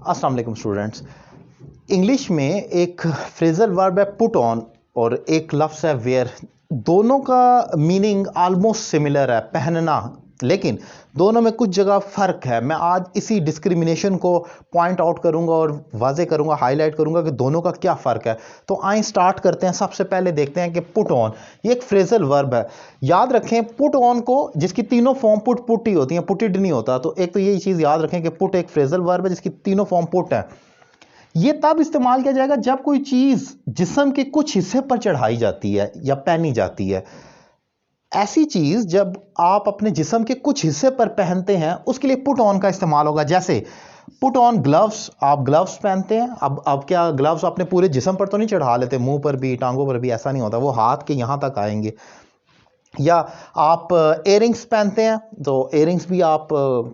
अस्सलाम वालेकुम students. English में एक फ्रेजल वर्ब है पुट ऑन और एक लफ्ज़ है वेयर। दोनों का मीनिंग आलमोस्ट सिमिलर है, पहनना, लेकिन दोनों में कुछ जगह फ़र्क है। मैं आज इसी डिस्क्रिमिनेशन को पॉइंट आउट करूंगा और वाजे करूंगा, हाईलाइट करूंगा कि दोनों का क्या फ़र्क है। तो आइए स्टार्ट करते हैं। सबसे पहले देखते हैं कि पुट ऑन ये एक फ्रेजल वर्ब है। याद रखें पुट ऑन को, जिसकी तीनों फॉर्म पुट ही होती हैं, पुटिड नहीं होता। तो एक तो यही चीज़ याद रखें कि पुट एक फ्रेजल वर्ब है जिसकी तीनों फॉर्म पुट है। ये तब इस्तेमाल किया जाएगा जब कोई चीज़ जिस्म के कुछ हिस्से पर चढ़ाई जाती है या पहनी जाती है। ऐसी चीज जब आप अपने जिस्म के कुछ हिस्से पर पहनते हैं उसके लिए पुट ऑन का इस्तेमाल होगा। जैसे पुट ऑन ग्लव्स, आप ग्लव्स पहनते हैं। अब क्या ग्लव्स अपने पूरे जिस्म पर तो नहीं चढ़ा लेते, मुंह पर भी, टांगों पर भी, ऐसा नहीं होता, वो हाथ के यहां तक आएंगे। या आप एयरिंग्स पहनते हैं तो एयरिंग्स भी आप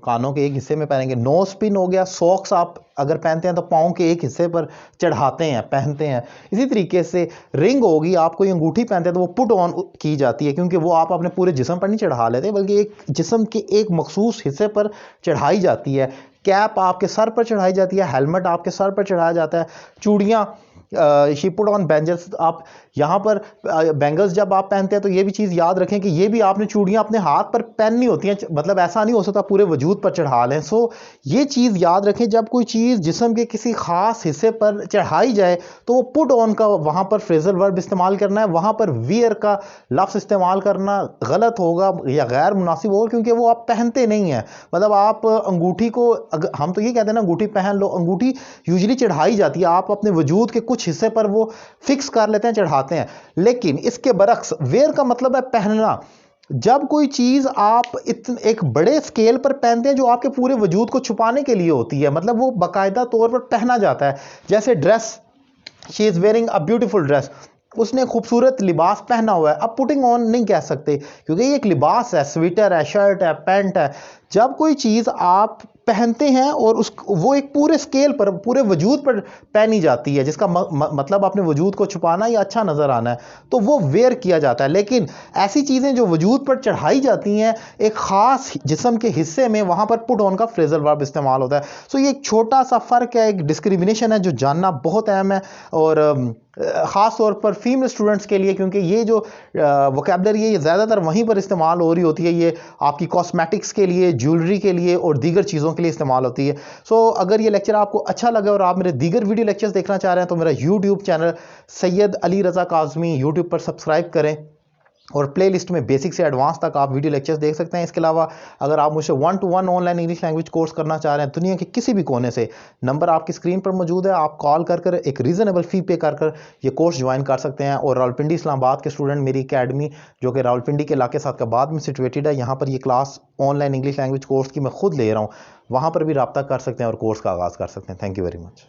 कानों के एक हिस्से में पहनेंगे। नोज पिन हो गया, सॉक्स आप अगर पहनते हैं तो पाँव के एक हिस्से पर चढ़ाते हैं, पहनते हैं। इसी तरीके से रिंग होगी, आप कोई अंगूठी पहनते हैं तो वो पुट ऑन की जाती है, क्योंकि वो आप अपने पूरे जिस्म पर नहीं चढ़ा लेते बल्कि एक जिस्म के एक मखसूस हिस्से पर चढ़ाई जाती है। कैप आपके सर पर चढ़ाई जाती है, हेलमेट आपके सर पर चढ़ाया जाता है। चूड़ियाँ, शी पुट ऑन बैंगल्स, आप यहाँ पर बैंगल्स जब आप पहनते हैं तो ये भी चीज़ याद रखें कि ये भी आपने चूड़ियाँ अपने हाथ पर पहननी होती हैं, मतलब ऐसा नहीं हो सकता पूरे वजूद पर चढ़ा लें। सो ये चीज़ याद रखें, जब कोई चीज़ जिस्म के किसी खास हिस्से पर चढ़ाई जाए तो वो पुट ऑन का वहाँ पर फ्रेजल वर्ब इस्तेमाल करना है। वहाँ पर वियर का लफ्ज़ इस्तेमाल करना गलत होगा या गैर मुनासिब होगा, क्योंकि वो आप पहनते नहीं हैं। मतलब आप अंगूठी को, हम तो ये कहते हैं ना अंगूठी पहन लो, अंगूठी यूजली चढ़ाई जाती है, आप अपने वजूद के कुछ हिस्से पर वो फिक्स कर लेते हैं, चढ़ाते हैं। लेकिन इसके बरक्स वेयर का मतलब है पहनना। जब कोई चीज आप एक बड़े स्केल पर पहनते हैं जो आपके पूरे वजूद को छुपाने के लिए होती है, मतलब वो बाकायदा तौर पर पहना जाता है। जैसे dress, she is wearing a beautiful dress, उसने खूबसूरत लिबास पहना हुआ है। अब पुटिंग ऑन नहीं कह सकते क्योंकि ये एक लिबास है, स्वेटर है, शर्ट है, पैंट है। जब कोई चीज़ आप पहनते हैं और वो एक पूरे स्केल पर, पूरे वजूद पर पहनी जाती है, जिसका मतलब अपने वजूद को छुपाना या अच्छा नजर आना है, तो वो वेयर किया जाता है। लेकिन ऐसी चीज़ें जो वजूद पर चढ़ाई जाती हैं एक ख़ास जिस्म के हिस्से में, वहाँ पर पुट ऑन का फ्रेजल वर्ब इस्तेमाल होता है। सो ये एक छोटा सा फ़र्क है, एक डिस्क्रिमिनेशन है जो जानना बहुत अहम है, और ख़ास तौर पर फीमेल स्टूडेंट्स के लिए, क्योंकि ये जो वोकैबलरी है ये ज़्यादातर वहीं पर इस्तेमाल हो रही होती है। ये आपकी कॉस्मेटिक्स के लिए, ज्वेलरी के लिए और दीगर चीज़ों के लिए इस्तेमाल होती है। सो अगर ये लेक्चर आपको अच्छा लगे और आप मेरे दीगर वीडियो लेक्चर्स देखना चाह रहे हैं तो मेरा YouTube channel Syed Ali Raza Kazmi YouTube पर सब्सक्राइब करें, और प्ले लिस्ट में बेसिक से एडवांस तक आप वीडियो लेक्चर्स देख सकते हैं। इसके अलावा अगर आप मुझसे 1-to-1 online English language course करना चाह रहे हैं दुनिया के किसी भी कोने से, नंबर आपकी स्क्रीन पर मौजूद है, आप कॉल कर एक रीज़नेबल फ़ी पे कर ये कोर्स ज्वाइन कर सकते हैं। और रावलपिंडी इस्लामाबाद के स्टूडेंट, मेरी अकेडमी जो कि रावलपिंडी के इलाके सादकाबाद में सिचुएटेड है, यहाँ पर ये class online English language course की मैं खुद ले रहा हूँ, वहाँ पर भी रब्ता कर सकते हैं और कोर्स का आगाज़ कर सकते हैं। Thank you very much.